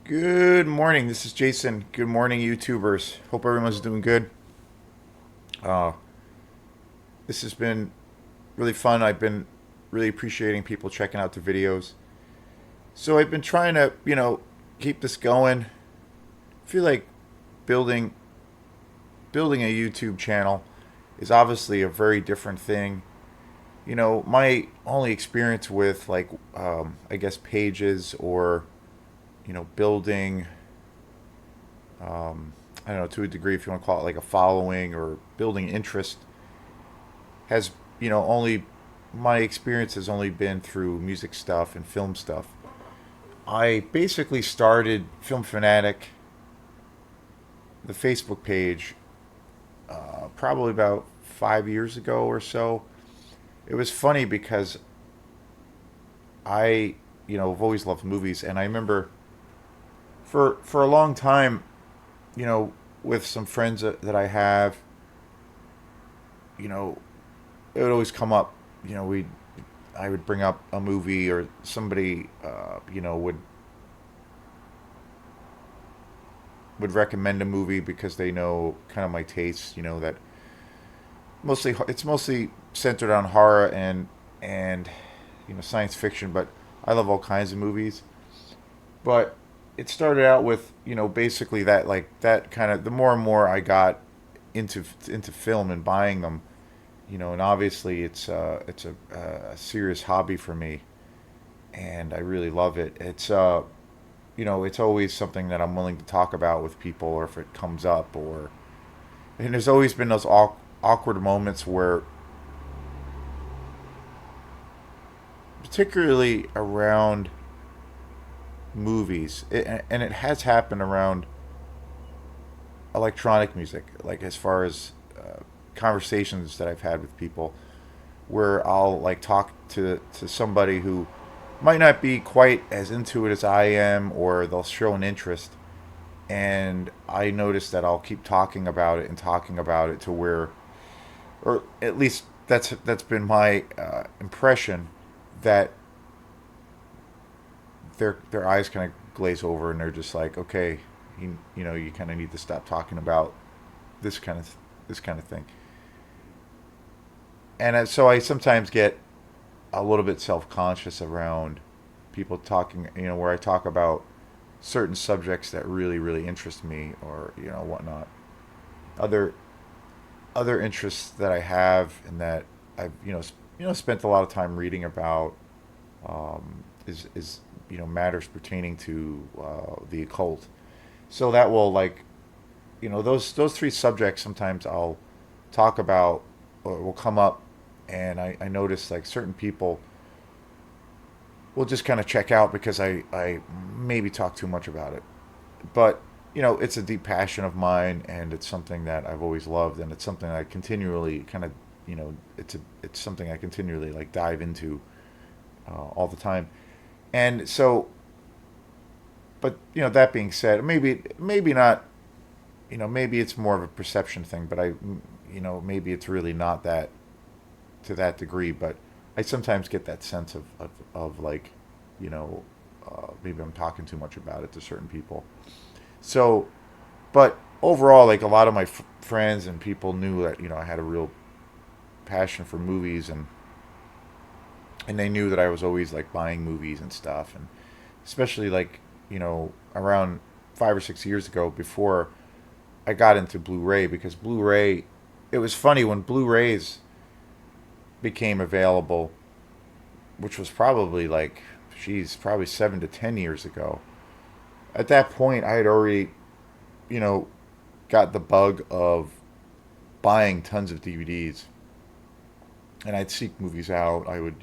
Good morning. This is Jason. Good morning, YouTubers. Hope everyone's doing good. Uh, this has been really fun. I've been really appreciating people checking out the videos. So I've been trying to, keep this going. I feel like building building a YouTube channel is obviously a very different thing. My only experience with I guess pages or building I don't know, to a degree, if you want to call it like a following or building interest, has, only my experience has only been through music stuff and film stuff. I basically started Film Fanatic, the Facebook page, probably about 5 years ago or so. It was funny because I, have always loved movies, and I remember for a long time, you know, with some friends that I have, you know, it would always come up. We I would bring up a movie or somebody, would recommend a movie because they know kind of my tastes. That it's mostly centered on horror and science fiction, but I love all kinds of movies. But it started out with basically that, like that kind of, the more and more I got into film and buying them, and obviously it's a serious hobby for me, and I really love it. It's always something that I'm willing to talk about with people, or if it comes up, or and there's always been those awkward moments where, particularly around movies, and it has happened around electronic music, like as far as conversations that I've had with people, where I'll like talk to somebody who might not be quite as into it as I am, or they'll show an interest, and I notice that I'll keep talking about it and talking about it to where, or at least that's been my impression, that their eyes kind of glaze over and they're just like, okay, you kind of need to stop talking about this kind of this kind of thing. And so I sometimes get a little bit self conscious around people talking, where I talk about certain subjects that really really interest me, or whatnot. Other other interests that I have and that I've spent a lot of time reading about, is matters pertaining to the occult. So that will, like, those three subjects sometimes I'll talk about, or will come up, and I notice like certain people will just kind of check out because I maybe talk too much about it. But it's a deep passion of mine, and it's something that I've always loved, and it's something I continually kind of, it's something I continually like dive into all the time. And so, but that being said, maybe not, maybe it's more of a perception thing, but maybe it's really not that, to that degree. But I sometimes get that sense of like, you know maybe I'm talking too much about it to certain people. So, but overall, like a lot of my friends and people knew that I had a real passion for movies, and they knew that I was always like buying movies and stuff, and especially like around 5 or 6 years ago, before I got into Blu-ray, because Blu-ray, it was funny when Blu-rays became available, which was probably like, geez, probably 7 to 10 years ago. At that point, I had already, you know, got the bug of buying tons of DVDs, and I'd seek movies out. I would,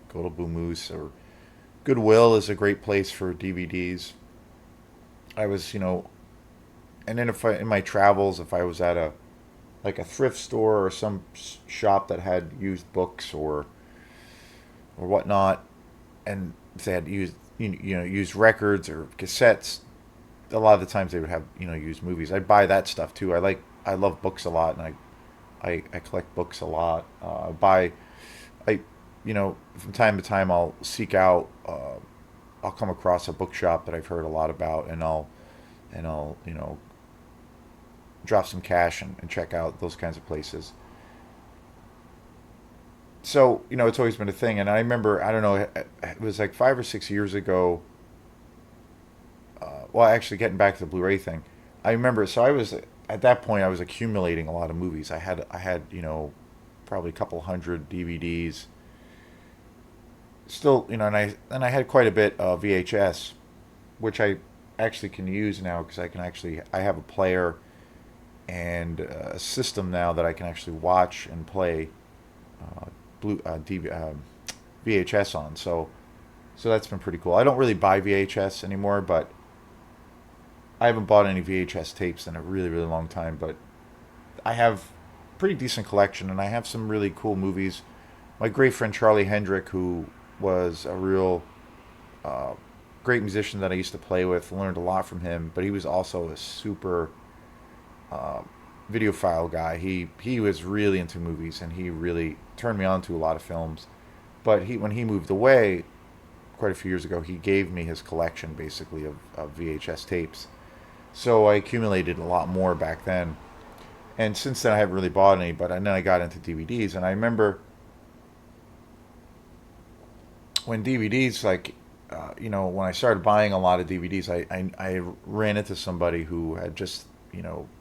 go to Blue Moose, or Goodwill is a great place for DVDs. I was, and then if I, in my travels, if I was at a, like a thrift store or some shop that had used books or whatnot, and if they had used used records or cassettes, a lot of the times they would have used movies. I'd buy that stuff too. I love books a lot, and I collect books a lot. I from time to time I'll seek out I'll come across a bookshop that I've heard a lot about, and I'll drop some cash and check out those kinds of places. So it's always been a thing, and I remember, I don't know, it was like 5 or 6 years ago. Well, actually, getting back to the Blu-ray thing, I remember. So I was at that point, I was accumulating a lot of movies. I had probably a couple hundred DVDs. Still, and I had quite a bit of VHS, which I actually can use now because I have a player and a system now that I can actually watch and play VHS on. So that's been pretty cool. I don't really buy VHS anymore, but I haven't bought any VHS tapes in a really, really long time. But I have a pretty decent collection, and I have some really cool movies. My great friend Charlie Hendrick, who was a real uh, great musician that I used to play with, learned a lot from him. But he was also a super uh, videophile guy. He was really into movies, and he really turned me on to a lot of films. But when he moved away quite a few years ago, he gave me his collection basically of VHS tapes. So I accumulated a lot more back then. And since then, I haven't really bought any. But and then I got into DVDs, and I remember when DVDs, like, when I started buying a lot of DVDs, I ran into somebody who had just,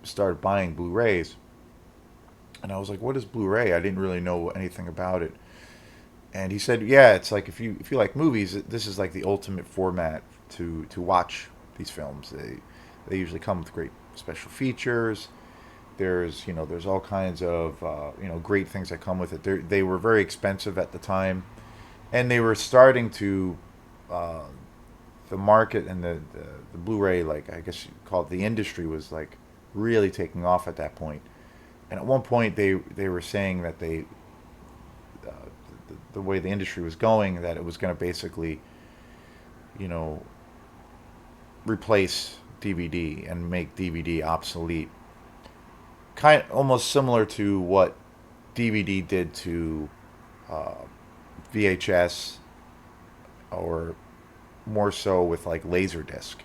started buying Blu-rays. And I was like, what is Blu-ray? I didn't really know anything about it. And he said, yeah, it's like if you like movies, this is like the ultimate format to watch these films. They usually come with great special features. There's all kinds of great things that come with it. They were very expensive at the time, and they were starting to uh, the market and the Blu-ray, like, I guess you call it, the industry was like really taking off at that point. And at one point they were saying that uh, the way the industry was going, that it was going to basically you know replace DVD and make DVD obsolete, kind of almost similar to what DVD did to uh, VHS, or more so with like Laserdisc.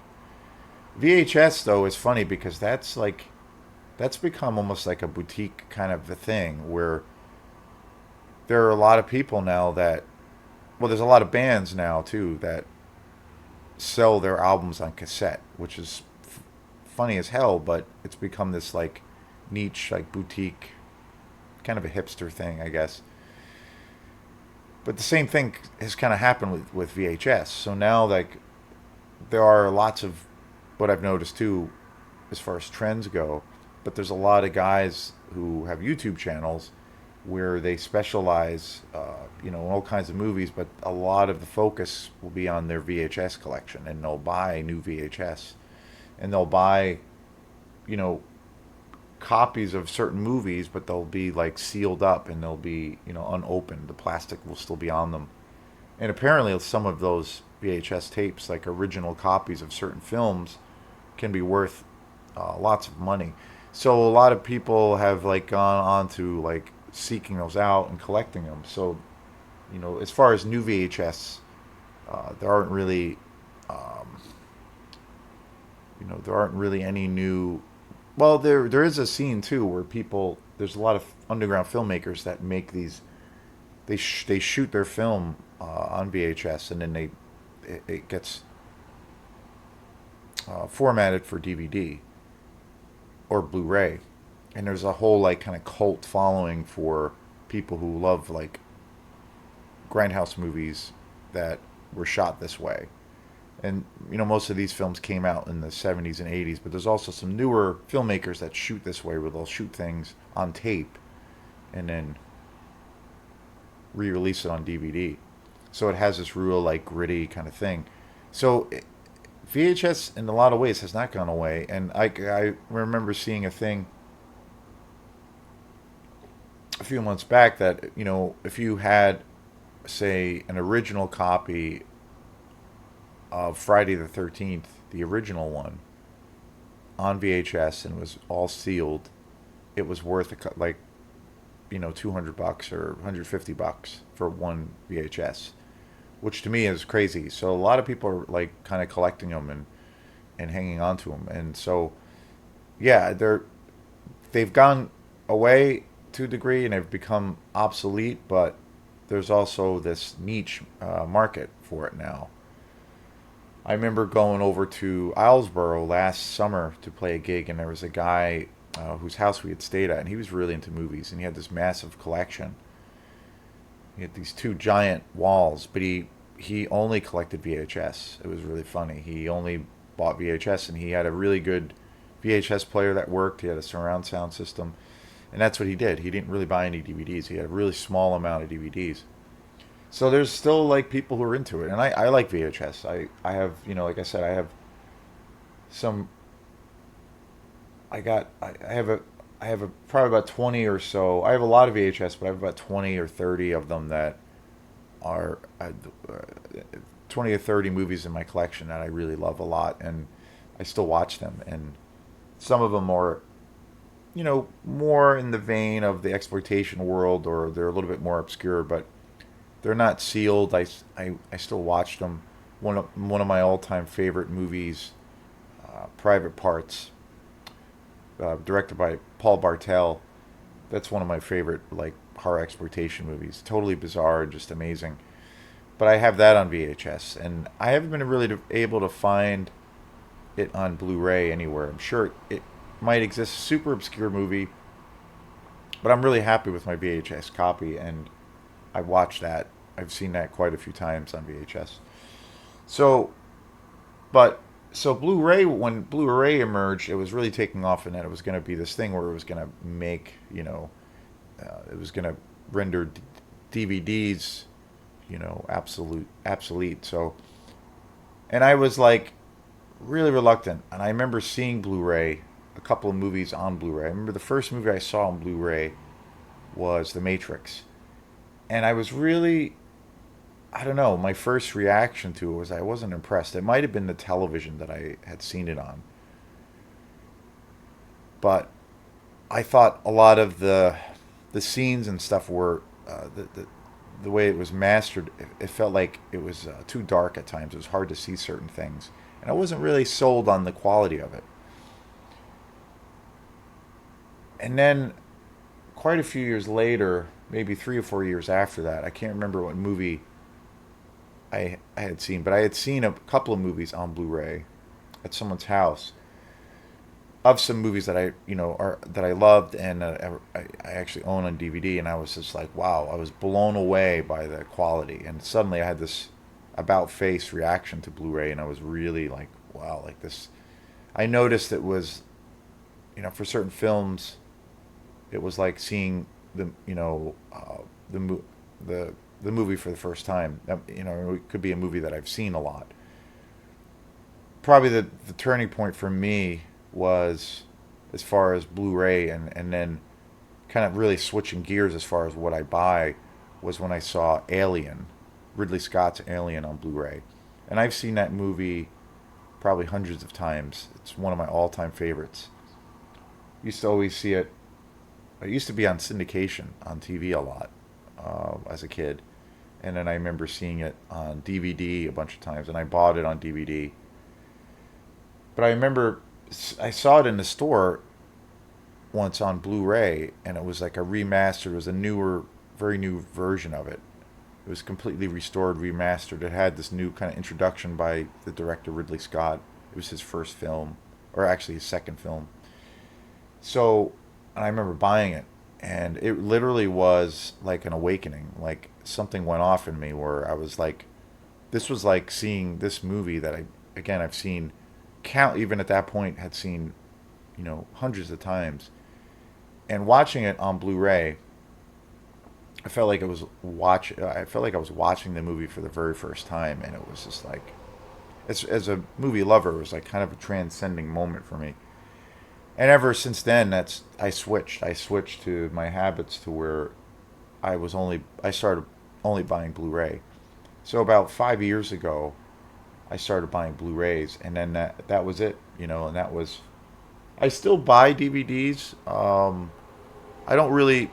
VHS though is funny because that's become almost like a boutique kind of a thing where there are a lot of people now that, well, there's a lot of bands now too that sell their albums on cassette, which is funny as hell, but it's become this like niche, like boutique, kind of a hipster thing, I guess. But the same thing has kind of happened with VHS. So now, like, there are lots of what I've noticed too, as far as trends go. But there's a lot of guys who have YouTube channels where they specialize, in all kinds of movies. But a lot of the focus will be on their VHS collection, and they'll buy new VHS, and they'll buy, you know, copies of certain movies, but they'll be like sealed up and they'll be, unopened. The plastic will still be on them. And apparently, some of those VHS tapes, like original copies of certain films, can be worth lots of money. So a lot of people have like gone on to like seeking those out and collecting them. So, as far as new VHS, there aren't really, um, there aren't really any new. Well, there is a scene too where people. There's a lot of underground filmmakers that make these. They shoot their film on VHS, and then it gets formatted for DVD or Blu-ray, and there's a whole like kind of cult following for people who love like grindhouse movies that were shot this way. And most of these films came out in the 70s and 80s, but there's also some newer filmmakers that shoot this way, where they'll shoot things on tape and then re-release it on DVD. So it has this real like gritty kind of thing. So VHS in a lot of ways has not gone away, and I remember seeing a thing a few months back that if you had, say, an original copy of Friday the 13th, the original one, on VHS, and was all sealed, it was worth like $200 or $150 for one VHS. which to me is crazy. So a lot of people are like kind of collecting them and hanging on to them, and so yeah, they've gone away to a degree and have become obsolete, but there's also this niche market for it now. I remember going over to Islesboro last summer to play a gig, and there was a guy whose house we had stayed at, and he was really into movies, and he had this massive collection. He had these two giant walls, but he only collected VHS. It was really funny. He only bought VHS, and he had a really good VHS player that worked. He had a surround sound system, and that's what he did. He didn't really buy any DVDs. He had a really small amount of DVDs. So there's still like people who are into it, and I like VHS. I have, like I said, I have some. I have a probably about 20 or so. I have a lot of VHS, but I have about 20 or 30 of them that are 20 or 30 movies in my collection that I really love a lot, and I still watch them. And some of them are, more in the vein of the exploitation world, or they're a little bit more obscure, but they're not sealed. I still watch them. One of my all time favorite movies, Private Parts, directed by Paul Bartel. That's one of my favorite like horror exploitation movies. Totally bizarre and just amazing. But I have that on VHS, and I haven't been really able to find it on Blu-ray anywhere. I'm sure it might exist. Super obscure movie, but I'm really happy with my VHS copy, and I watched that. I've seen that quite a few times on VHS. So, but so Blu-ray, when Blu-ray emerged, it was really taking off, and that it was going to be this thing where it was going to make, it was going to render DVDs, absolute obsolete. So, and I was like really reluctant, and I remember seeing Blu-ray, a couple of movies on Blu-ray. I remember the first movie I saw on Blu-ray was The Matrix, and I was really, I don't know, my first reaction to it was I wasn't impressed. It might have been the television that I had seen it on, but I thought a lot of the scenes and stuff were the way it was mastered. It felt like it was too dark at times. It was hard to see certain things, and I wasn't really sold on the quality of it. And then, quite a few years later, maybe 3 or 4 years after that, I can't remember what movie I had seen, but I had seen a couple of movies on Blu-ray at someone's house of some movies that that I loved, and I actually own on DVD, and I was just like, wow, I was blown away by the quality, and suddenly I had this about face reaction to Blu-ray, and I was really like, wow, like this. I noticed it was, for certain films, it was like seeing the the movie for the first time. It could be a movie that I've seen a lot. Probably the turning point for me was as far as Blu-ray, and then kind of really switching gears as far as what I buy was when I saw Alien, Ridley Scott's Alien on Blu-ray. And I've seen that movie probably hundreds of times. It's one of my all-time favorites. Used to always see it. It used to be on syndication on TV a lot as a kid. And then I remember seeing it on DVD a bunch of times, and I bought it on DVD. But I remember I saw it in the store once on Blu-ray, and it was like a remastered. It was a newer, very new version of it. It was completely restored, remastered. It had this new kind of introduction by the director Ridley Scott. It was his first film, or actually his second film. So, and I remember buying it, and it literally was like an awakening. Like something went off in me where I was like, this was like seeing this movie that I've seen even at that point had seen, hundreds of times. And watching it on Blu-ray, I felt like I felt like I was watching the movie for the very first time, and it was just like, as a movie lover, it was like kind of a transcending moment for me. And ever since then, I switched. I switched to my habits to where I started only buying Blu-ray. So about 5 years ago, I started buying Blu-rays, and then that was it, and that was. I still buy DVDs. I don't really.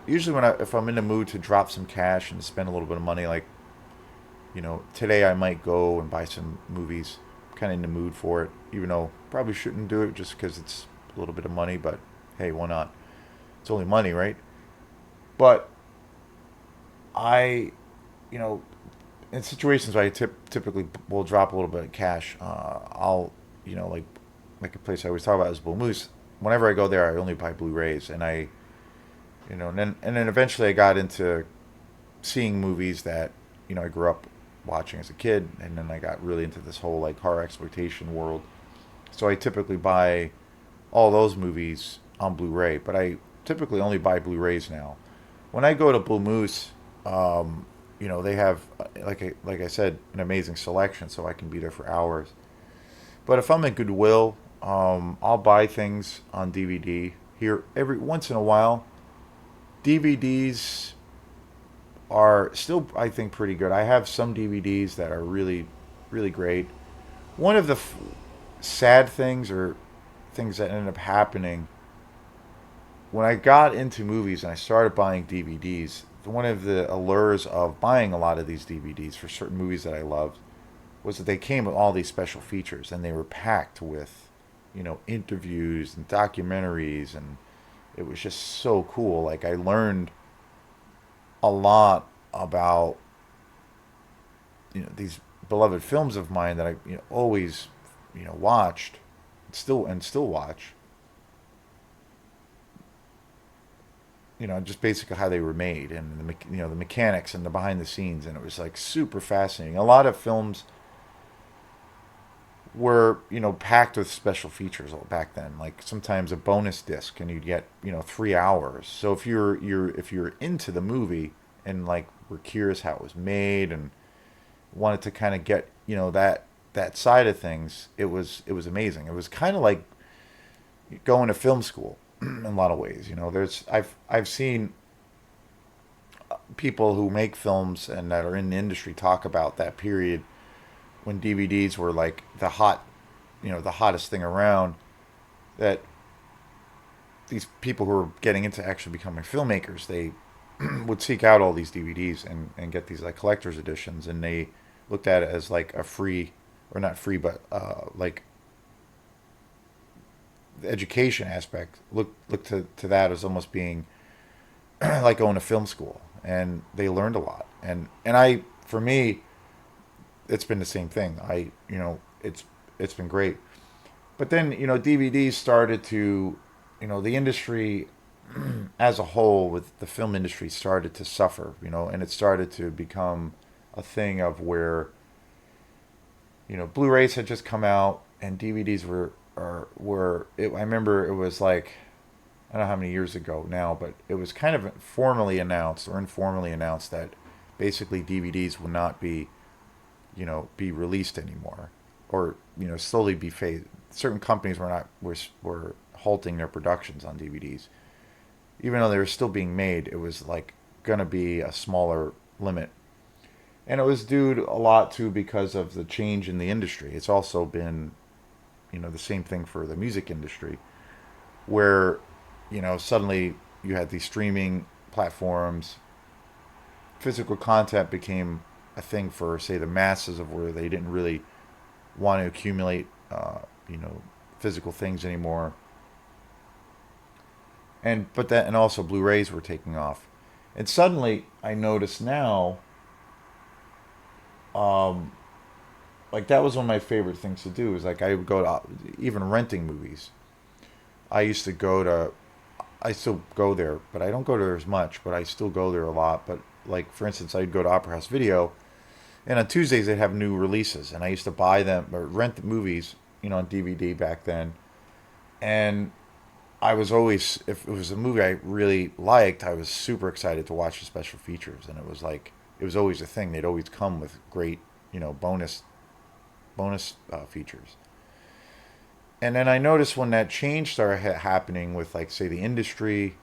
Usually, if I'm in the mood to drop some cash and spend a little bit of money, like Today I might go and buy some movies, kind of in the mood for it, even though probably shouldn't do it just because it's a little bit of money, but hey, why not? It's only money, right? But I, you know, in situations where I typically will drop a little bit of cash, I'll, like a place I always talk about is Blue Moose. Whenever I go there, I only buy Blu-rays, and and then eventually I got into seeing movies that I grew up watching as a kid, and then I got really into this whole like horror exploitation world. So I typically buy all those movies on Blu-ray, but I typically only buy Blu-rays now. When I go to Blue Moose, they have like I said, an amazing selection, so I can be there for hours. But if I'm at Goodwill, I'll buy things on DVD here every once in a while. DVDs are still, I think, pretty good. I have some DVDs that are really, really great. One of the sad things, or things that ended up happening when I got into movies and I started buying DVDs, one of the allures of buying a lot of these DVDs for certain movies that I loved was that they came with all these special features, and they were packed with, interviews and documentaries, and it was just so cool. Like, I learned a lot about, these beloved films of mine that I, always, watched, still watch. Just basically how they were made, and the mechanics and the behind the scenes, and it was like super fascinating. A lot of films were packed with special features back then. Like sometimes a bonus disc, and you'd get 3 hours. So if you're into the movie and like were curious how it was made and wanted to kind of get that side of things, it was amazing. It was kind of like going to film school in a lot of ways. I've seen people who make films and that are in the industry talk about that period when DVDs were like the hottest thing around. That these people who were getting into actually becoming filmmakers, they would seek out all these DVDs and get these like collector's editions, and they looked at it as like a free, or not free, but like the education aspect. Look to that as almost being like going to film school, and they learned a lot. And I, for me, it's been the same thing. It's been great. But then DVDs started to, the industry as a whole, with the film industry, started to suffer. And it started to become a thing of where Blu-rays had just come out, and DVDs I remember it was like, I don't know how many years ago now, but it was kind of formally announced or informally announced that basically DVDs will not be released anymore, or slowly be phased. Certain companies were halting their productions on DVDs, even though they were still being made. It was like gonna be a smaller limit, and it was due a lot to because of the change in the industry. It's also been the same thing for the music industry, where suddenly you had these streaming platforms. Physical content became a thing for, say, the masses, of where they didn't really want to accumulate physical things anymore. And also Blu-rays were taking off, and suddenly I notice now, um, like, that was one of my favorite things to do. Is like I would go to, even renting movies. I used to go to, I still go there, but I don't go there as much. But I still go there a lot. But like, for instance, I'd go to Opera House Video, and on Tuesdays they'd have new releases, and I used to buy them or rent the movies, on DVD back then. And I was always, if it was a movie I really liked, I was super excited to watch the special features, and it was like, it was always a thing. They'd always come with great, bonus features. And then I noticed when that change started happening with, like, say, the industry,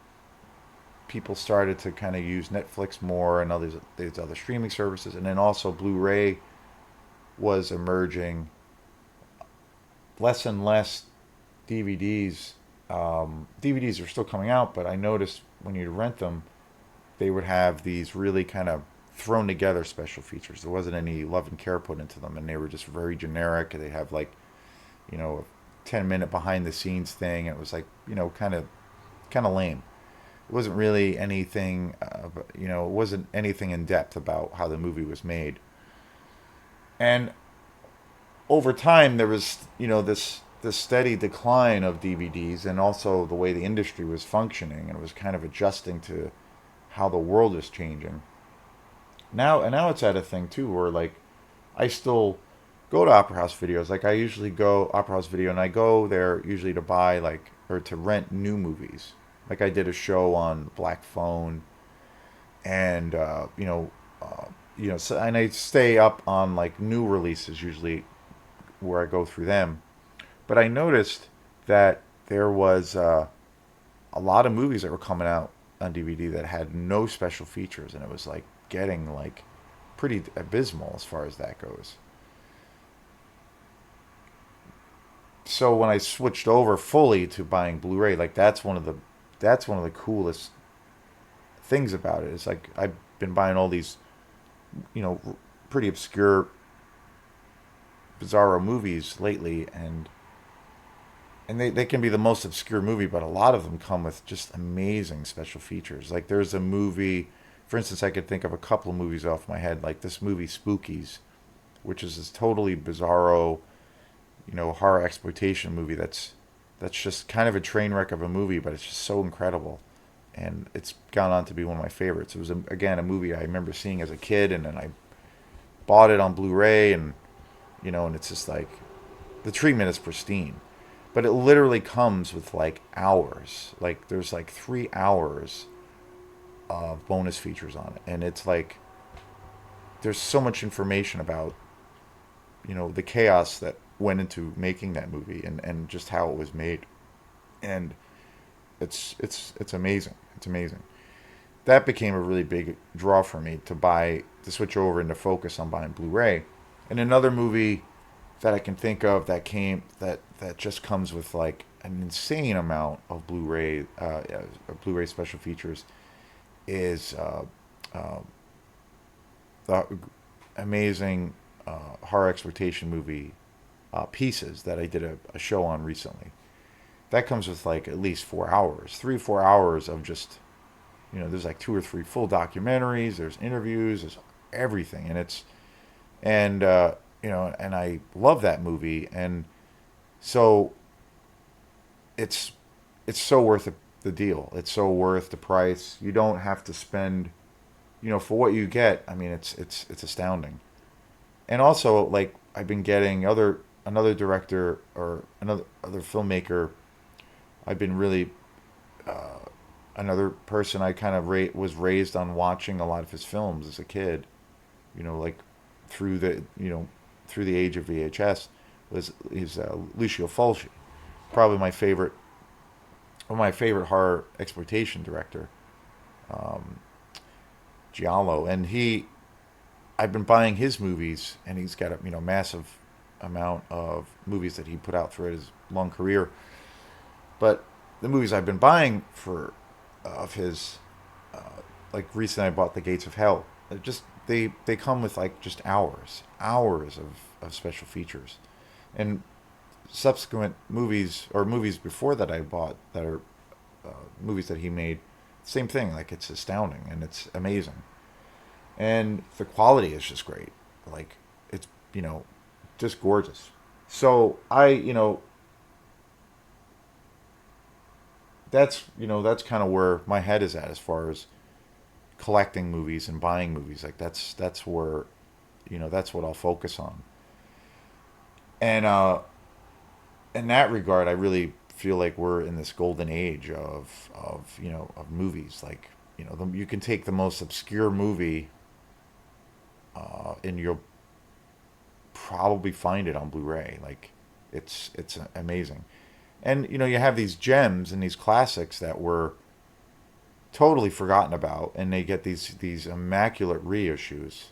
people started to kind of use Netflix more and these other streaming services, and then also Blu-ray was emerging. Less and less DVDs. DVDs are still coming out, but I noticed when you rent them, they would have these really kind of thrown together special features. There wasn't any love and care put into them, and they were just very generic. They have like, a 10-minute behind the scenes thing. It was like, kind of lame. It wasn't really anything, it wasn't anything in depth about how the movie was made. And over time, there was, this steady decline of DVDs, and also the way the industry was functioning, and it was kind of adjusting to how the world is changing. Now it's at a thing too where like I still go to Opera House videos. Like I usually go Opera House video, and I go there usually to buy like or to rent new movies. Like I did a show on Black Phone, and so, and I stay up on like new releases usually where I go through them. But I noticed that there was a lot of movies that were coming out on DVD that had no special features, and it was like getting like pretty abysmal as far as that goes. So when I switched over fully to buying Blu-ray, like that's one of the coolest things about it. It's like I've been buying all these, pretty obscure, bizarro movies lately, and they can be the most obscure movie, but a lot of them come with just amazing special features. Like there's a movie, for instance, I could think of a couple of movies off my head, like this movie Spookies, which is this totally bizarro, horror exploitation movie that's just kind of a train wreck of a movie, but it's just so incredible, and it's gone on to be one of my favorites. It was again a movie I remember seeing as a kid, and then I bought it on Blu-ray, and it's just like the treatment is pristine, but it literally comes with like hours. Like there's like 3 hours of bonus features on it, and it's like there's so much information about the chaos that went into making that movie, and just how it was made, and it's amazing. It's amazing. That became a really big draw for me to switch over and to focus on buying Blu-ray. And another movie that I can think of that just comes with like an insane amount of Blu-ray special features is the amazing horror exploitation movie Pieces that I did a show on recently. That comes with like at least 4 hours, 3 or 4 hours of just, there's like 2 or 3 full documentaries, there's interviews, there's everything, and I love that movie, and so it's so worth the deal. It's so worth the price. You don't have to spend, for what you get. I mean, it's astounding. And also, like I've been getting another director or another other filmmaker. I've been really another person I kind of was raised on watching a lot of his films as a kid. Like through the age of VHS is Lucio Fulci, probably one of my favorite horror exploitation director, Giallo, and I've been buying his movies, and he's got a massive amount of movies that he put out throughout his long career. But the movies I've been buying of his, like recently I bought The Gates of Hell. They come with like just hours of special features, and subsequent movies or movies before that I bought that are movies that he made. Same thing, like it's astounding and it's amazing, and the quality is just great. Like it's just gorgeous. So that's kind of where my head is at as far as collecting movies and buying movies. Like that's where that's what I'll focus on. And in that regard, I really feel like we're in this golden age of movies. Like you can take the most obscure movie, and you'll probably find it on Blu-ray. Like it's amazing. And you have these gems and these classics that were totally forgotten about, and they get these immaculate reissues,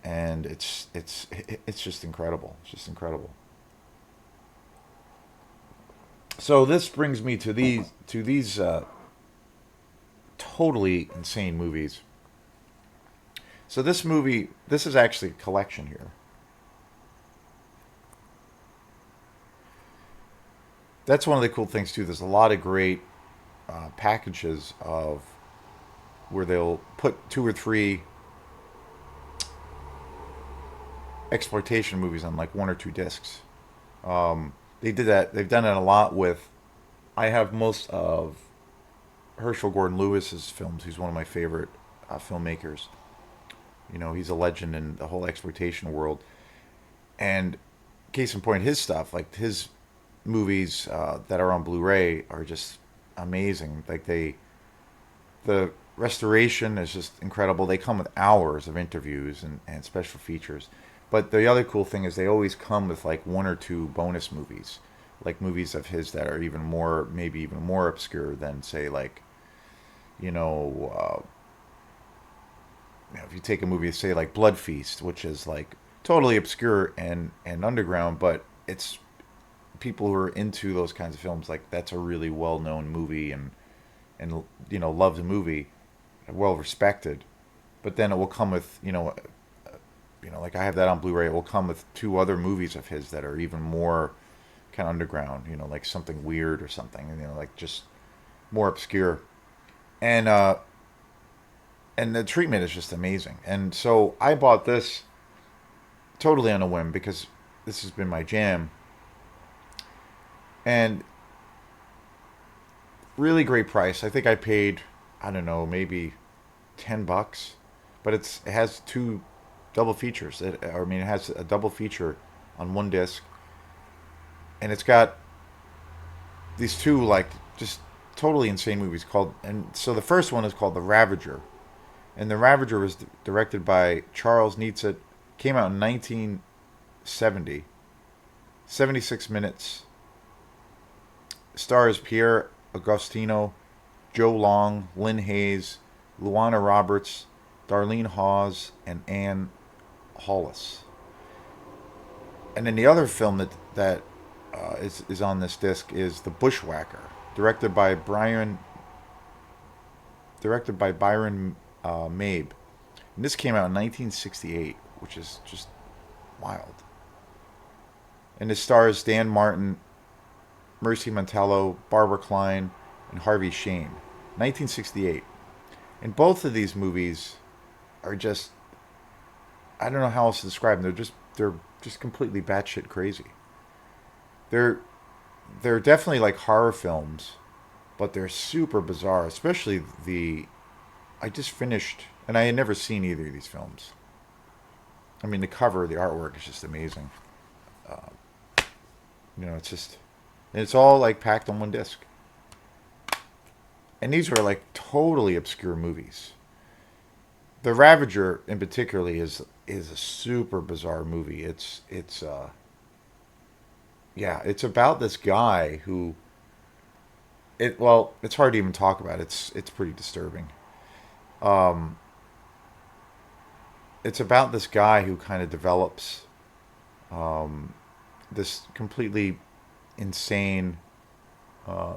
and it's just incredible. It's just incredible. So this brings me to these totally insane movies. So this movie, this is actually a collection here. That's one of the cool things too. There's a lot of great packages of where they'll put two or three exploitation movies on like one or two discs. They did that. They've done it a lot with. I have most of Herschel Gordon Lewis's films. He's one of my favorite filmmakers. You know, he's a legend in the whole exploitation world. And case in point, his stuff, like his movies that are on Blu-ray, are just amazing. Like the restoration is just incredible. They come with hours of interviews and special features. But the other cool thing is they always come with like one or two bonus movies, like movies of his that are even more, maybe even more obscure than say like, you know, if you take a movie, say like Blood Feast, which is like totally obscure and underground, but it's people who are into those kinds of films, like that's a really well known movie and you know loves a movie, well respected. But then it will come with you know like I have that on Blu-ray. It will come with two other movies of his that are even more kind of underground. You know, like something weird or something. You know, like just more obscure. And and the treatment is just amazing. And so I bought this totally on a whim because this has been my jam. And really great price. I think I paid, I don't know, maybe $10, but it has two double features. I mean, it has a double feature on one disc, and it's got these two like just totally insane movies called. And so the first one is called The Ravager, and The Ravager was directed by Charles Nietzsche. Came out in 1970, 76 minutes. Stars Pierre Agostino, Joe Long, Lynn Hayes, Luana Roberts, Darlene Hawes, and Anne Hollis. And then the other film that is on this disc is The Bushwacker, directed by Byron Mabe. And this came out in 1968, which is just wild. And it stars Dan Martin, Mercy Montello, Barbara Klein, and Harvey Shane. 1968. And both of these movies are just, I don't know how else to describe them. They're just completely batshit crazy. They're they're definitely like horror films, but they're super bizarre. Especially the I just finished, and I had never seen either of these films. I mean, the cover, the artwork is just amazing. Uh, it's just, and it's all like packed on one disc. And these were like totally obscure movies. The Ravager, in particularly, is a super bizarre movie. It's yeah, it's about this guy who it's hard to even talk about. It's pretty disturbing. Um, it's about this guy who kind of develops um, this completely insane. Uh,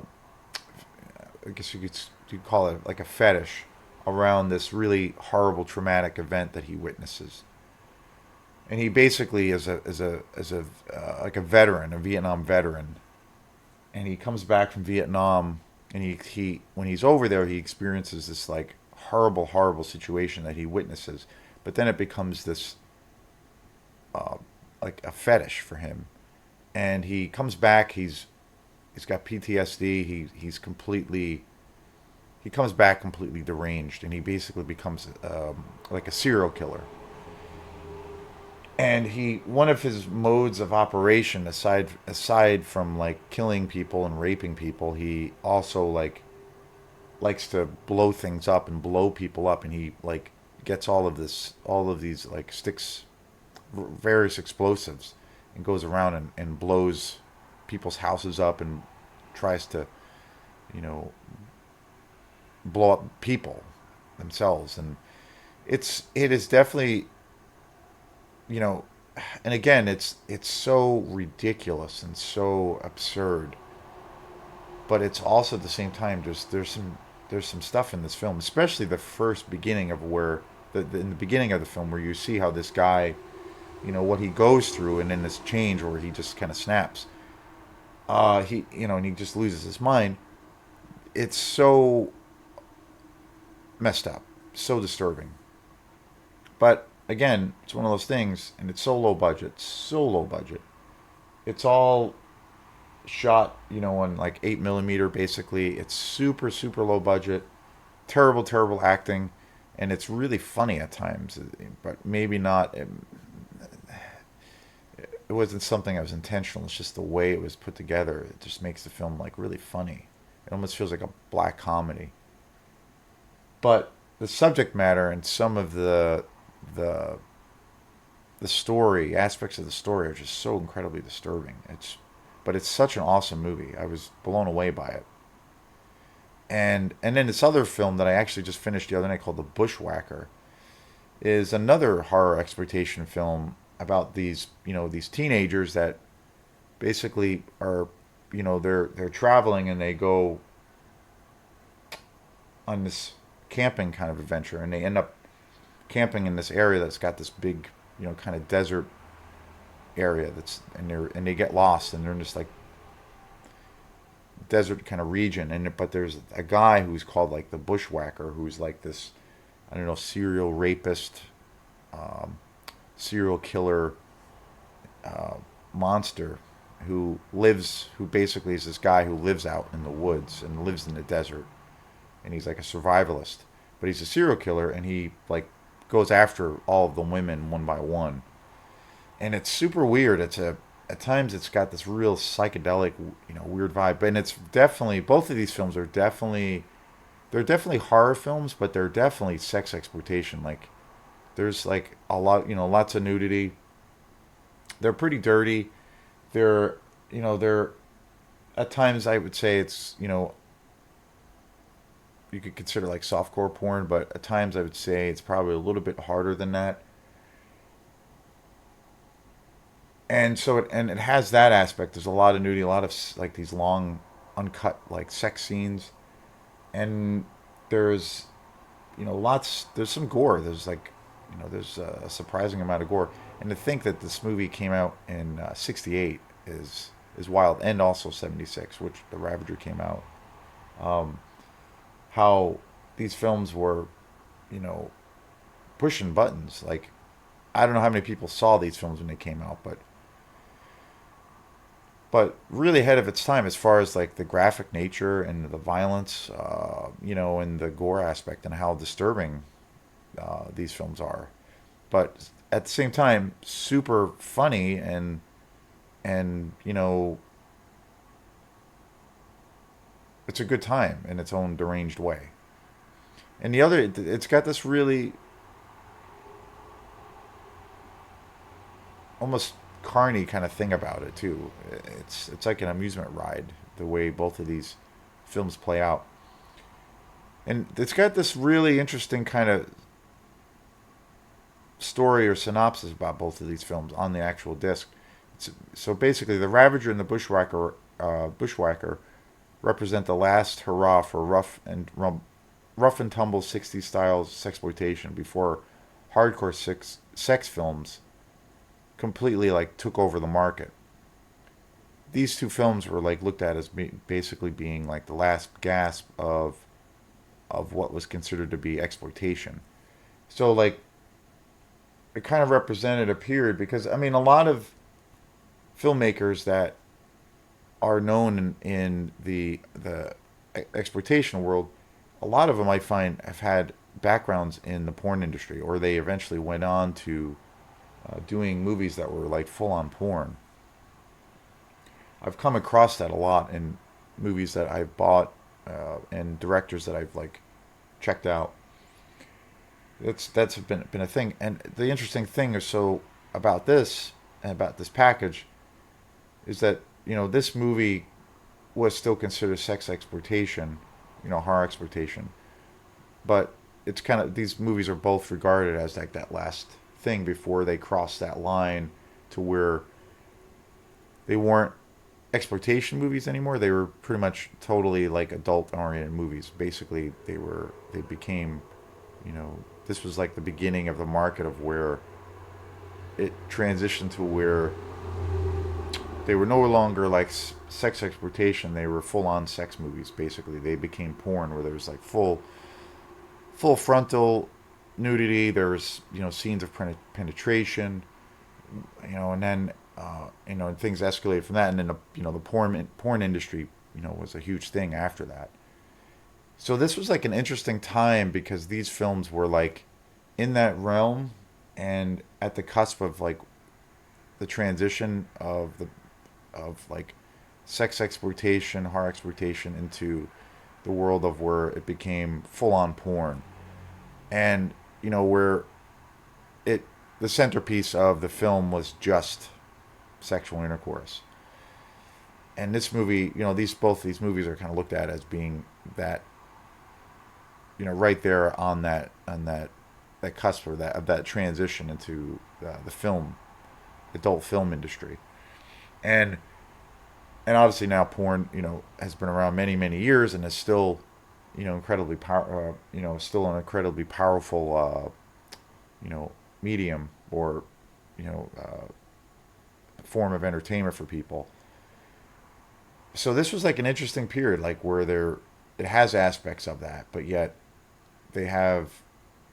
I guess you could call it like a fetish around this really horrible traumatic event that he witnesses. And he basically is a like a veteran, a Vietnam veteran, and he comes back from Vietnam, and he when he's over there, he experiences this like horrible situation that he witnesses, but then it becomes this uh, like a fetish for him, and he comes back. He's got PTSD. He comes back completely deranged, and he basically becomes like a serial killer. And he one of his modes of operation, aside from like killing people and raping people, he also like likes to blow things up and blow people up, and he like gets all of these like sticks, various explosives, and goes around and blows people's houses up and tries to you know blow up people themselves. And it is definitely you know and again it's so ridiculous and so absurd, but it's also at the same time just there's some stuff in this film, especially the first beginning of where in the beginning of the film, where you see how this guy, what he goes through, and then this change where he just kind of snaps. And he just loses his mind. It's so messed up, so disturbing. But again, it's one of those things, and it's so low budget. It's all shot, on like 8 millimeter. Basically, it's super, super low budget. Terrible, terrible acting, and it's really funny at times, but maybe not. It wasn't something that was intentional. It's just the way it was put together. It just makes the film like really funny. It almost feels like a black comedy. But the subject matter and some of the the story aspects of the story are just so incredibly disturbing. But it's such an awesome movie. I was blown away by it. And then this other film that I actually just finished the other night called The Bushwacker is another horror exploitation film about these teenagers that basically are, they're traveling, and they go on this camping kind of adventure, and they end up camping in this area that's got this big, kind of desert area and they get lost, and they're in this like desert kind of region, but there's a guy who's called like the Bushwacker, who's like this, I don't know, serial rapist, um, serial killer, uh, monster who basically is this guy who lives out in the woods and lives in the desert, and he's like a survivalist, but he's a serial killer, and he like goes after all of the women one by one, and it's super weird. At times it's got this real psychedelic, weird vibe, and it's definitely, both of these films are definitely, they're definitely horror films, but they're definitely sex exploitation. Like there's like a lot, lots of nudity. They're pretty dirty. They're at times, I would say it's, you could consider like softcore porn, but at times I would say it's probably a little bit harder than that. And so it has that aspect. There's a lot of nudity, a lot of like these long uncut like sex scenes, and there's, lots. There's some gore. There's like, there's a surprising amount of gore. And to think that this movie came out in '68 is wild, and also '76, which the Ravager came out. Um, how these films were, you know, pushing buttons. Like, I don't know how many people saw these films when they came out, but really ahead of its time as far as like the graphic nature and the violence, and the gore aspect, and how disturbing these films are. But at the same time, super funny, and it's a good time in its own deranged way. And the other, it's got this really almost carny kind of thing about it too. It's like an amusement ride the way both of these films play out, and it's got this really interesting kind of story or synopsis about both of these films on the actual disc. So basically, the Ravager and the Bushwacker represent the last hurrah for rough and tumble '60s style sexploitation before hardcore sex films completely like took over the market. These two films were like looked at as basically being like the last gasp of what was considered to be exploitation. So like it kind of represented a period, because I mean a lot of filmmakers that are known in the exploitation world, a lot of them I find have had backgrounds in the porn industry, or they eventually went on to doing movies that were like full on porn. I've come across that a lot in movies that I've bought, and directors that I've like checked out. That's been a thing. And the interesting thing is, so about this and about this package is that this movie was still considered sex exploitation, horror exploitation, but it's kind of, these movies are both regarded as like that last thing before they cross that line to where they weren't exploitation movies anymore. They were pretty much totally like adult oriented movies. Basically, they became, you know, this was like the beginning of the market of where it transitioned to where they were no longer like sex exploitation. They were full on sex movies. Basically, they became porn where there was like full frontal nudity. There was scenes of penetration. And then and things escalated from that. And then the porn industry was a huge thing after that. So this was like an interesting time because these films were like in that realm and at the cusp of like the transition of like sex exploitation, horror exploitation into the world of where it became full on porn. And where it the centerpiece of the film was just sexual intercourse. And this movie, these both these movies are kind of looked at as being that right there on that cusp or that transition into the film adult film industry. And obviously now porn has been around many years and is still incredibly still an incredibly powerful medium or form of entertainment for people. So this was like an interesting period, like where it has aspects of that, but yet they have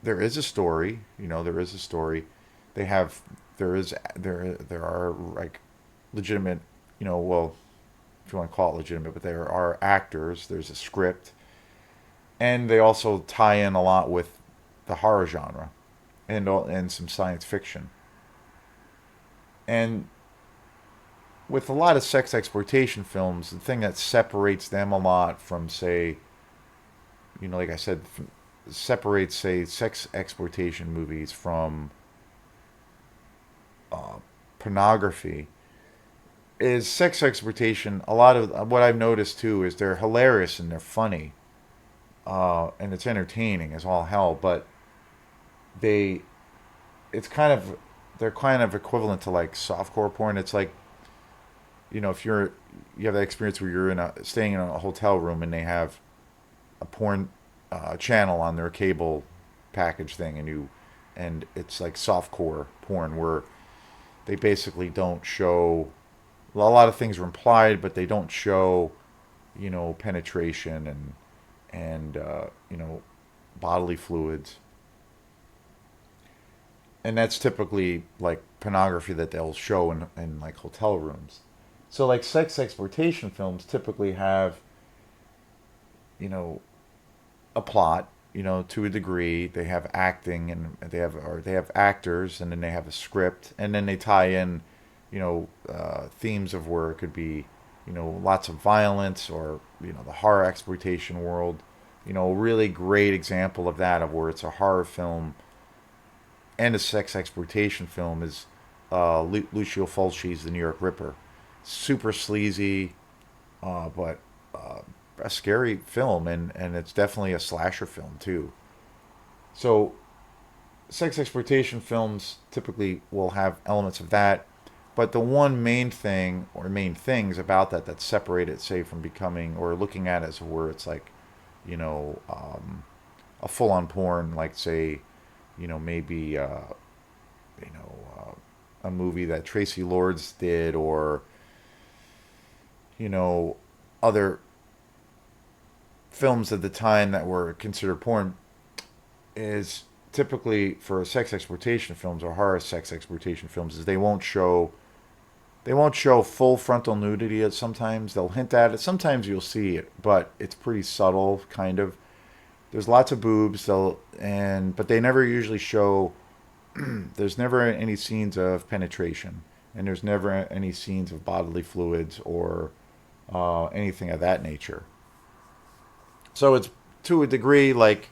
there is a story. There is a story. They have there are like legitimate, well, if you want to call it legitimate, but there are actors. There's a script, and they also tie in a lot with the horror genre and some science fiction. And with a lot of sex exploitation films, the thing that separates them a lot from, say, like I said, separates, say, sex exploitation movies from pornography is sex exploitation. A lot of what I've noticed too is they're hilarious and they're funny, and it's entertaining as all hell. But they, it's kind of they're kind of equivalent to like softcore porn. It's like if you have that experience where you're staying in a hotel room and they have a porn channel on their cable package thing, and it's like softcore porn where they basically don't show a lot of things are implied, but they don't show penetration and bodily fluids, and that's typically like pornography that they'll show in like hotel rooms. So like sex exploitation films typically have you know a plot, to a degree. They have acting and they have actors, and then they have a script, and then they tie in, themes of where it could be, lots of violence or the horror exploitation world. A really great example of that, of where it's a horror film and a sex exploitation film, is Lucio Fulci's The New York Ripper. Super sleazy, but a scary film, and it's definitely a slasher film too. So sex exploitation films typically will have elements of that, but the one main thing or main things about that separate it, say, from becoming or looking at it as where it's like, you know, a full-on porn, like, say, maybe a movie that Tracy Lords did, or other films at the time that were considered porn, is typically for sex exploitation films or horror sex exploitation films, is they won't show full frontal nudity. Sometimes they'll hint at it. Sometimes you'll see it, but it's pretty subtle, kind of. There's lots of boobs, but they never usually show. There's never any scenes of penetration, and there's never any scenes of bodily fluids or anything of that nature. So it's, to a degree, like,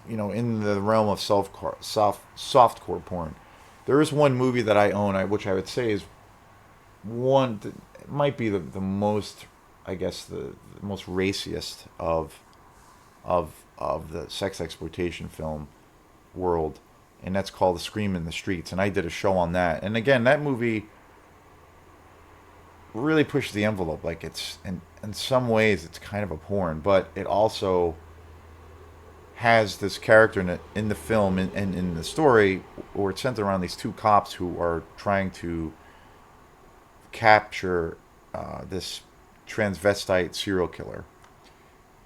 in the realm of softcore porn. There is one movie that I own, which I would say is one that might be the most, I guess, the most raciest of the sex exploitation film world, and that's called The Scream in the Streets. And I did a show on that. And again, that movie really pushes the envelope. Like, it's in some ways it's kind of a porn, but it also has this character in the film and in the story, where it's centered around these two cops who are trying to capture this transvestite serial killer.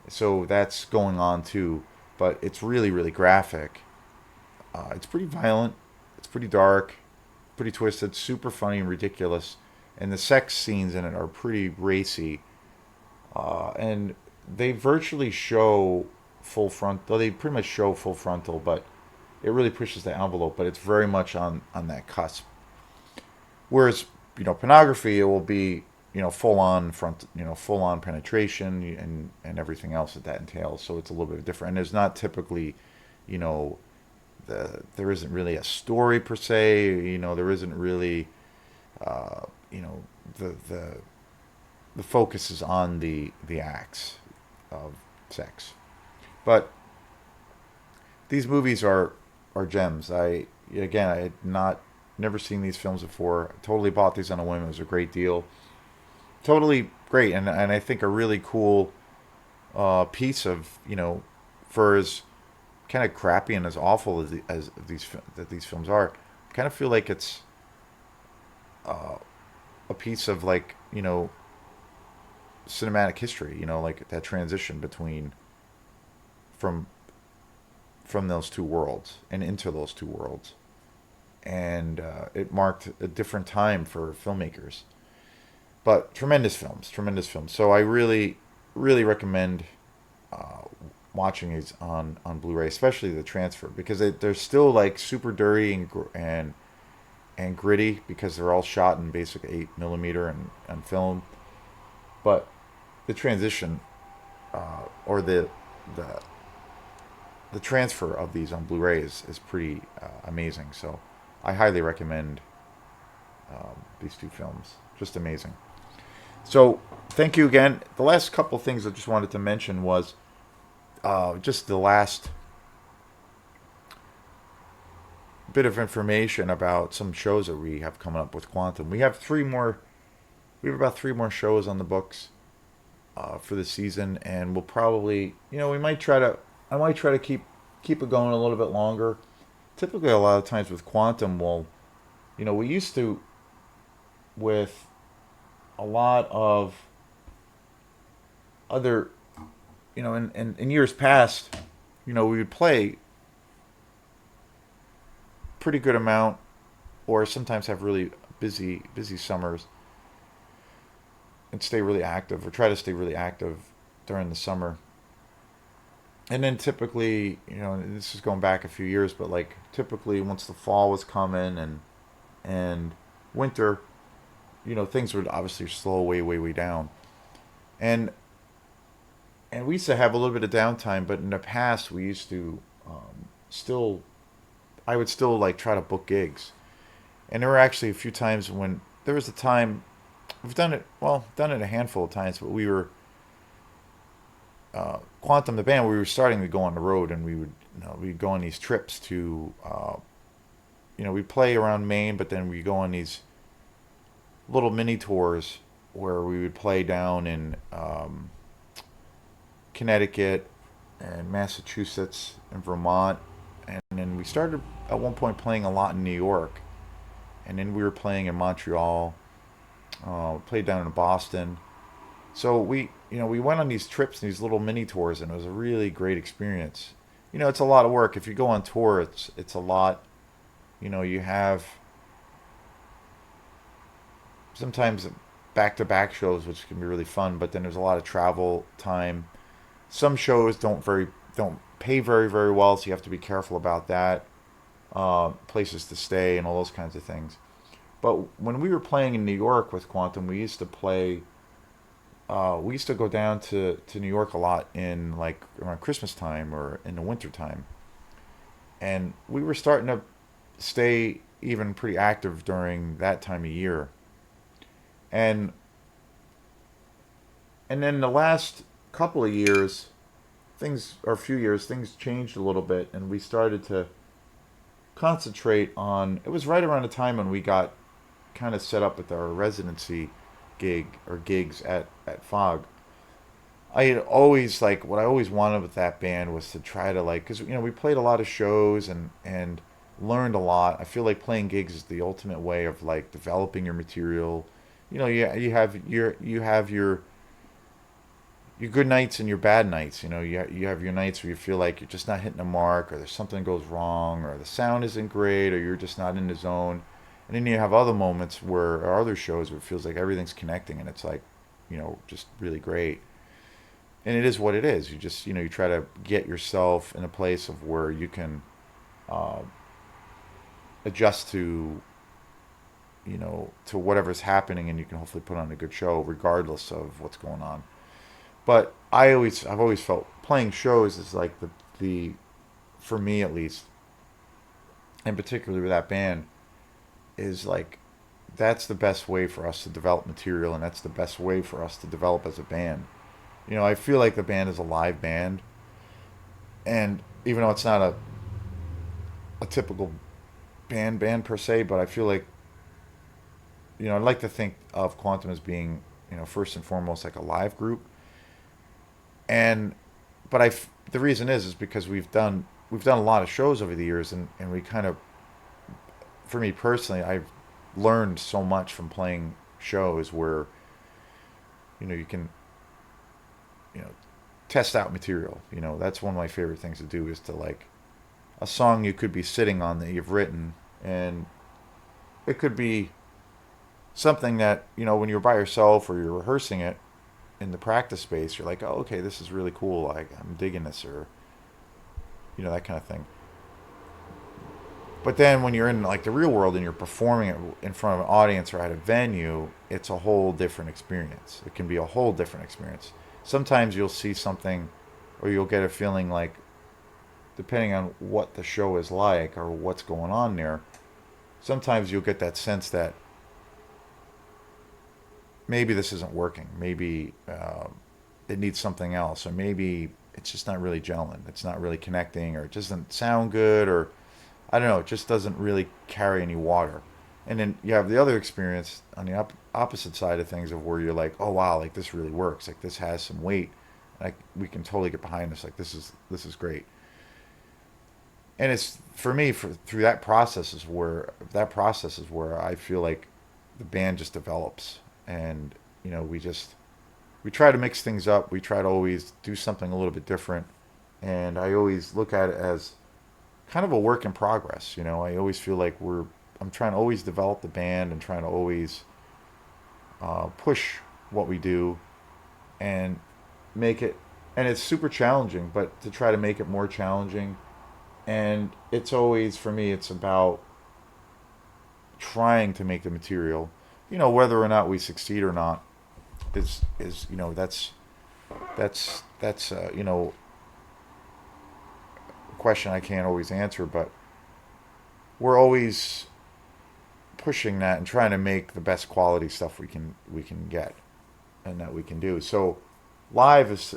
So that's going on too, but it's really really graphic. It's pretty violent. It's pretty dark, pretty twisted, super funny and ridiculous, and the sex scenes in it are pretty racy. And they virtually show full frontal. They pretty much show full frontal, but it really pushes the envelope. But it's very much on that cusp. Whereas pornography, it will be full on front, full on penetration and everything else that entails. So it's a little bit different. And there's not typically, you know, there isn't really a story per se. There isn't really, uh, you know, the focus is on the acts of sex. But these movies are gems. I had not never seen these films before. Totally bought these on a whim. It was a great deal. Totally great, and I think a really cool piece of for as kind of crappy and as awful as these films are. I kind of feel like it's a piece of like cinematic history. Like that transition between from from those two worlds and into those two worlds, and it marked a different time for filmmakers. But tremendous films, tremendous films. So I really, really recommend uh, watching these on Blu-ray, especially the transfer, because they're still like super dirty and gritty because they're all shot in basic 8 millimeter and film. But the transition or the the transfer of these on Blu-ray is pretty amazing. So I highly recommend these two films. Just amazing. So thank you again. The last couple of things I just wanted to mention was just the last bit of information about some shows that we have coming up with Quantum. We have three more. We have about three more shows on the books for the season, and we'll probably, we might try to. I might try to keep it going a little bit longer. Typically, a lot of times with Quantum, we used to with a lot of other, in years past, we would play pretty good amount, or sometimes have really busy summers and stay really active, or try to stay really active during the summer. And then typically, and this is going back a few years, but like typically once the fall was coming and winter, things would obviously slow way down. And and we used to have a little bit of downtime, but in the past we used to still, I would still like try to book gigs. And there were actually a few times when there was a time we've done it a handful of times, but we were Quantum the band. We were starting to go on the road, and we'd go on these trips to we'd play around Maine, but then we go on these little mini tours where we would play down in Connecticut and Massachusetts and Vermont, and then we started at one point playing a lot in New York, and then we were playing in Montreal. Played down in Boston. So we went on these trips and these little mini tours, and it was a really great experience. It's a lot of work. If you go on tour, it's a lot. You have sometimes back to back shows, which can be really fun, but then there's a lot of travel time. Some shows don't pay very well, so you have to be careful about that. Places to stay and all those kinds of things. But when we were playing in New York with Quantum, we used to play. We used to go down to New York a lot in like around Christmas time or in the winter time, and we were starting to stay even pretty active during that time of year. And and then the last couple of years, things or a few years, things changed a little bit, and we started to concentrate on. It was right around the time when we got kind of set up with our residency gig or gigs at Fog. I had always like what I always wanted with that band was to try to like because we played a lot of shows and learned a lot. I feel like playing gigs is the ultimate way of like developing your material. You have your good nights and your bad nights. You have your nights where you feel like you're just not hitting the mark, or there's something goes wrong, or the sound isn't great, or you're just not in the zone. And then you have other moments where, or other shows where it feels like everything's connecting and it's like, just really great. And it is what it is. You just, you try to get yourself in a place of where you can uh, adjust to whatever's happening, and you can hopefully put on a good show regardless of what's going on. But I've always felt playing shows is like the for me at least, and particularly with that band, is like that's the best way for us to develop material, and that's the best way for us to develop as a band. I feel like the band is a live band, and even though it's not a typical band per se, but I feel like I'd like to think of Quantum as being first and foremost like a live group, and but the reason is because we've done a lot of shows over the years, and we kind of, for me personally, I've learned so much from playing shows where you can you know test out material. That's one of my favorite things to do is to like a song you could be sitting on that you've written, and it could be something that when you're by yourself or you're rehearsing it in the practice space, you're like, oh, okay, this is really cool, like I'm digging this, or that kind of thing. But then when you're in like the real world and you're performing it in front of an audience or at a venue, it's a whole different experience. It can be a whole different experience. Sometimes you'll see something, or you'll get a feeling like, depending on what the show is like or what's going on there, sometimes you'll get that sense that maybe this isn't working. Maybe it needs something else, or maybe it's just not really gelling. It's not really connecting, or it doesn't sound good, or I don't know. It just doesn't really carry any water. And then you have the other experience on the opposite side of things, of where you're like, oh wow, like this really works. Like this has some weight. Like we can totally get behind this. Like this is great. And it's for me through that process is where I feel like the band just develops, and we try to mix things up. We try to always do something a little bit different, and I always look at it as kind of a work in progress. I always feel like I'm trying to always develop the band and trying to always push what we do and make it, and it's super challenging, but to try to make it more challenging. And it's always, for me, it's about trying to make the material, whether or not we succeed or not is that's a question I can't always answer, but we're always pushing that and trying to make the best quality stuff we can get and that we can do. So live is,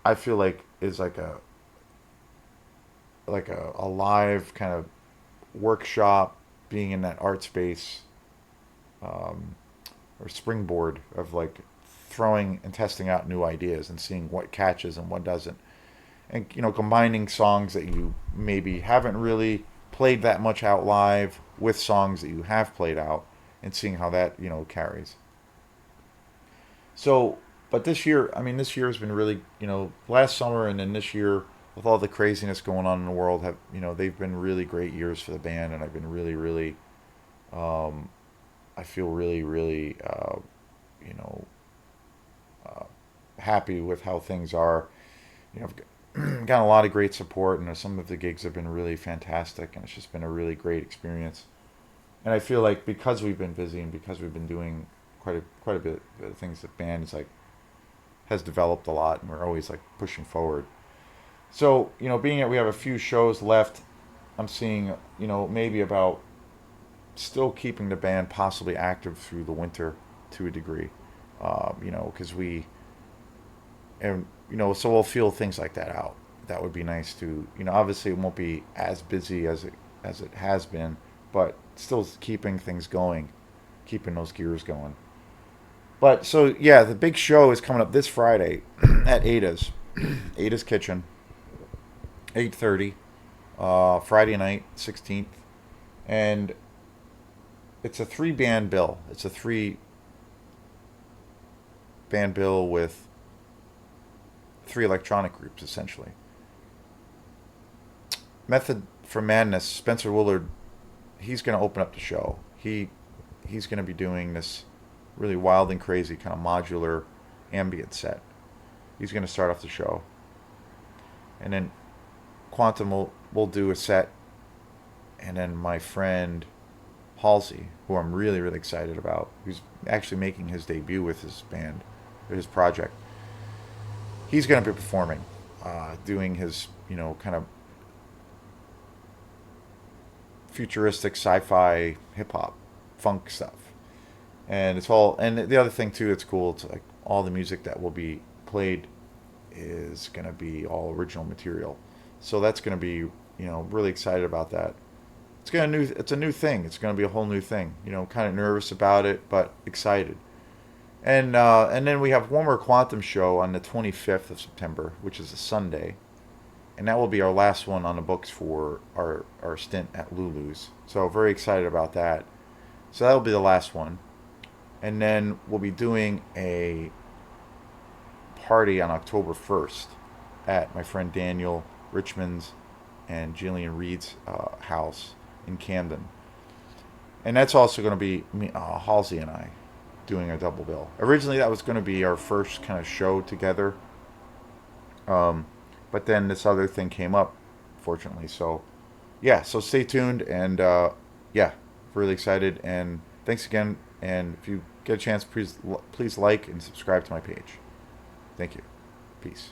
I feel like, is like a live kind of workshop, being in that art space, um, or springboard of like throwing and testing out new ideas and seeing what catches and what doesn't, and combining songs that you maybe haven't really played that much out live with songs that you have played out, and seeing how that carries. So, but this year, I mean, this year has been really, last summer and then this year, with all the craziness going on in the world, have they've been really great years for the band, and I've been really, really, um, I feel really, really, you know, uh, happy with how things are. I've gotten a lot of great support, and some of the gigs have been really fantastic, and it's just been a really great experience. And I feel like because we've been busy and because we've been doing quite a bit of things, the band is like has developed a lot, and we're always like pushing forward. So being that we have a few shows left, I'm seeing maybe about still keeping the band possibly active through the winter to a degree. Because we and so we'll feel things like that out. That would be nice to obviously it won't be as busy as it has been, but still keeping things going, keeping those gears going. But so yeah, the big show is coming up this Friday at Ada's, Ada's Kitchen, 8:30, Friday night, 16th, and it's a three band bill. It's a three band bill with three electronic groups essentially. Method for Madness, Spencer Willard, he's going to open up the show. He's going to be doing this really wild and crazy kind of modular ambient set. He's going to start off the show, and then Quantum will do a set, and then my friend Halsey, who I'm really really excited about, who's actually making his debut with his band, or his project. He's going to be performing, doing his kind of futuristic sci-fi hip hop funk stuff. And it's all, and the other thing too, it's cool, it's like all the music that will be played is going to be all original material. So that's going to be, really excited about that. It's a new thing. It's going to be a whole new thing. Kind of nervous about it, but excited. And then we have one more Quantum show on the 25th of September, which is a Sunday, and that will be our last one on the books for our stint at Lulu's. So very excited about that. So that'll be the last one, and then we'll be doing a party on October 1st at my friend Daniel Richmond's and Jillian Reed's house in Camden, and that's also going to be me, Halsey and I doing a double bill. Originally, that was going to be our first kind of show together, but then this other thing came up, fortunately. So, yeah, so stay tuned, and yeah, really excited, and thanks again. And if you get a chance, please like and subscribe to my page. Thank you. Peace.